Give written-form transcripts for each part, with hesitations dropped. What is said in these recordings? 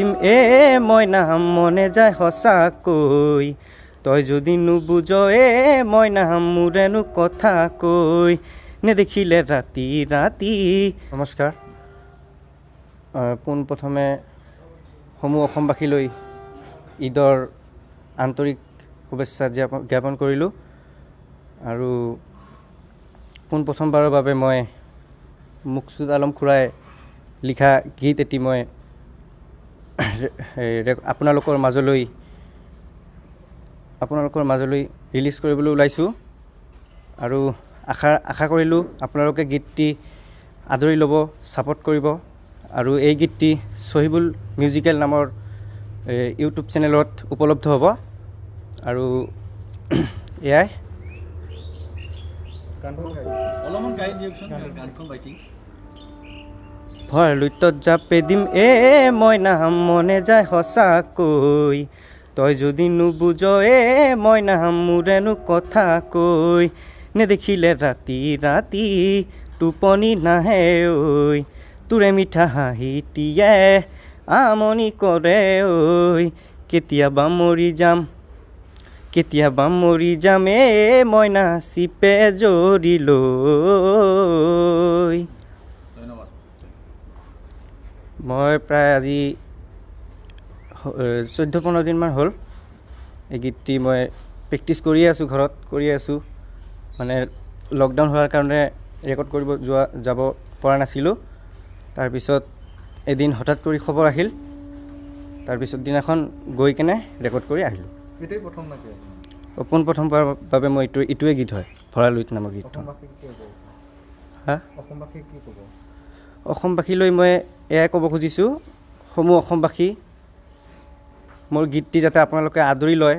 দিম মইনা মনে যায় সঁচাকৈ তই যদি নুবুজ মইনা মোৰেনো কথা কৈ নেদেখিলে ৰাতি ৰাতি। নমস্কাৰ। পোনপ্ৰথমে সমূহ অসমবাসীলৈ ঈদৰ আন্তৰিক শুভেচ্ছা জ্ঞাপন কৰিলোঁ। আৰু পোনপ্ৰথমবাৰৰ বাবে মই মুকছুদ আলম খুৰাই লিখা গীত এটি মই আপোনালোকৰ মাজলৈ ৰিলিজ কৰিবলৈ ওলাইছোঁ। আৰু আশা কৰিলোঁ আপোনালোকে গীতটি আদৰি ল'ব, ছাপোৰ্ট কৰিব। আৰু এই গীতটি চহিবুল মিউজিকেল নামৰ ইউটিউব চেনেলত উপলব্ধ হ'ব। আৰু এয়াই। ভৰ লুইতত জাপে দিম মইনা মনে যায় সঁচাকৈ তই যদি নুবুজ মইনা মোৰেনো কথা কৈ নেদেখিলে ৰাতি ৰাতি টোপনি নাহে ঐ তোৰে মিঠা হাঁহিটিয়ে আমনি কৰে ঐ কেতিয়াবা মৰি যাম মইনা চিপে জৰি লৈ। মই প্ৰায় আজি 14-15 দিনমান হ'ল এই গীতটি মই প্ৰেক্টিছ কৰিয়ে আছোঁ, ঘৰত কৰিয়ে আছোঁ। মানে লকডাউন হোৱাৰ কাৰণে ৰেকৰ্ড কৰিব যাব পৰা নাছিলোঁ। তাৰপিছত এদিন হঠাৎ কৰি খবৰ আহিল, তাৰপিছত দিনাখন গৈ কেনে ৰেকৰ্ড কৰি আহিলোঁ। পোনপ্ৰথমবাৰৰ বাবে মই ইটোৱে গীত হয়, ভৰালুইত নামৰ গীতটো। অসমবাসীলৈ মই এয়াই ক'ব খুজিছোঁ, সমূহ অসমবাসী মোৰ গীতটি যাতে আপোনালোকে আদৰি লয়,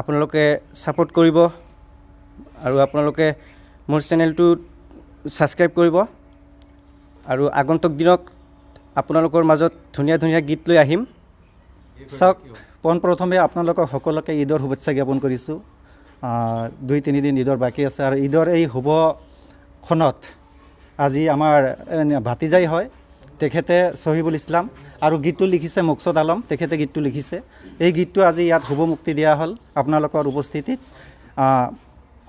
আপোনালোকে ছাপোৰ্ট কৰিব। আৰু আপোনালোকে মোৰ চেনেলটো ছাবস্ক্ৰাইব কৰিব। আৰু আগন্তুক দিনত আপোনালোকৰ মাজত ধুনীয়া ধুনীয়া গীত লৈ আহিম। চাওক, পোনপ্ৰথমে আপোনালোকক সকলোকে ঈদৰ শুভেচ্ছা জ্ঞাপন কৰিছোঁ। 2-3 দিন ঈদৰ বাকী আছে। আৰু ঈদৰ এই শুভক্ষণত আজি আমাৰ ভাতিজাই হয়, তেখেতে চহিবুল ইছলাম, আৰু গীতটো লিখিছে মুকছুদ আলম, তেখেতে গীতটো লিখিছে। এই গীতটো আজি ইয়াত শুভ মুক্তি দিয়া হ'ল আপোনালোকৰ উপস্থিতিত।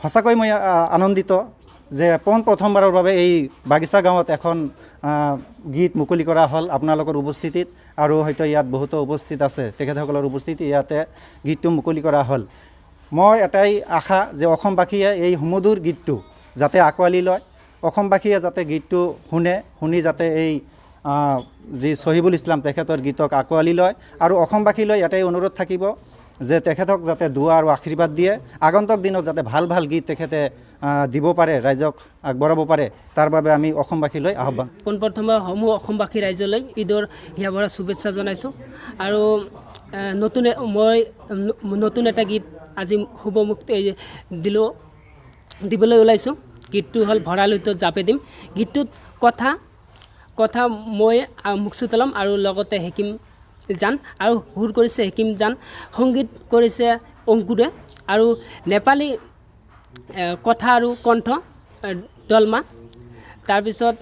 সঁচাকৈ মই আনন্দিত যে পোনপ্ৰথমবাৰৰ বাবে এই বাগিচা গাঁৱত এখন গীত মুকলি কৰা হ'ল আপোনালোকৰ উপস্থিতিত। আৰু হয়তো ইয়াত বহুতো উপস্থিত আছে, তেখেতসকলৰ উপস্থিতি ইয়াতে গীতটো মুকলি কৰা হ'ল। মই এটাই আশা যে অসমবাসীয়ে এই সুমধুৰ গীতটো যাতে আঁকোৱালি লয়, অসমবাসীয়ে যাতে গীতটো শুনি যাতে এই যি চহিবুল ইছলাম তেখেতৰ গীতক আঁকোৱালি লয়। আৰু অসমবাসীলৈ এটাই অনুৰোধ থাকিব যে তেখেতক যাতে দুৱা আৰু আশীৰ্বাদ দিয়ে, আগন্তুক দিনত যাতে ভাল ভাল গীত তেখেতে দিব পাৰে, ৰাইজক আগবঢ়াব পাৰে, তাৰ বাবে আমি অসমবাসীলৈ আহ্বান। পোনপ্ৰথমে সমূহ অসমবাসী ৰাইজলৈ ঈদৰ হিয়া ভৰা শুভেচ্ছা জনাইছোঁ। আৰু মই নতুন এটা গীত আজি শুভ মুক্তি দিবলৈ ওলাইছোঁ। গীতটো হ'ল ভৰালুইতত জাপে দিম। গীতটোত কথা মই মুকছুদ আলম আৰু লগতে হেকিম জান, আৰু সুৰ কৰিছে হেকিম জান, সংগীত কৰিছে অংকুৰে, আৰু নেপালী কথা আৰু কণ্ঠ দলমা। তাৰপিছত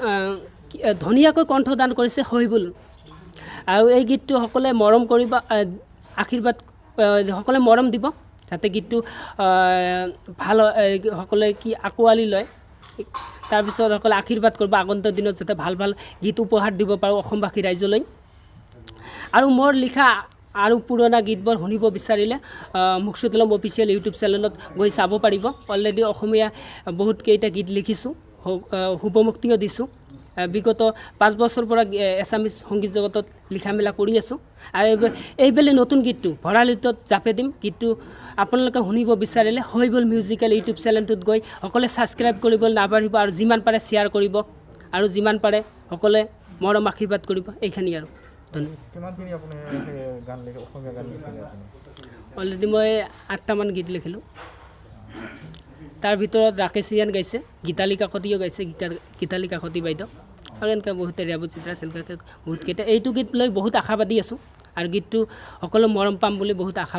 ধুনীয়াকৈ কণ্ঠদান কৰিছে শহীবুল। আৰু এই গীতটো সকলোৱে মৰম কৰিব, আশীৰ্বাদ সকলোৱে মৰম দিব, যাতে গীতটো ভাল সকলোৱে আঁকোৱালি লয়। তাৰপিছত সকলোৱে আশীৰ্বাদ কৰিব, আগন্তুক দিনত যাতে ভাল ভাল গীত উপহাৰ দিব পাৰোঁ অসমবাসী ৰাইজলৈ। আৰু মোৰ লিখা আৰু পুৰণা গীতবোৰ শুনিব বিচাৰিলে মুকছুদ আলম অফিচিয়েল ইউটিউব চেনেলত গৈ চাব পাৰিব। অলৰেডি অসমীয়া বহুতকেইটা গীত লিখিছোঁ, শুভমুক্তিও দিছোঁ। বিগত 5 বছৰৰ পৰা এছামিজ সংগীত জগতত লিখা মেলা কৰি আছোঁ। আৰু এইবেলি নতুন গীতটো ভৰালুইতত জাপে দিম গীতটো আপোনালোকে শুনিব বিচাৰিলে শহীবুল মিউজিকেল ইউটিউব চেনেলটোত গৈ সকলোৱে ছাবস্ক্ৰাইব কৰিবলৈ নাপাহৰিব, আৰু যিমান পাৰে শ্বেয়াৰ কৰিব, আৰু যিমান পাৰে সকলোৱে মৰম আশীৰ্বাদ কৰিব। এইখিনি আৰু অলৰেডি মই 8টামান গীত লিখিলোঁ। তাৰ ভিতৰত ৰাকেশ ৰিয়ান গাইছে, গীতালি কাকতিও গাইছে, গীতালি কাকতি বাইদেউ, আৰু এনেকৈ বহুতে ৰেৱত চিত্ৰা এনেকৈ বহুতকেইটা। এইটো গীত লৈ বহুত আশাবাদী আছোঁ, আৰু গীতটো সকলো মৰম পাম বুলি বহুত আশাবাদী।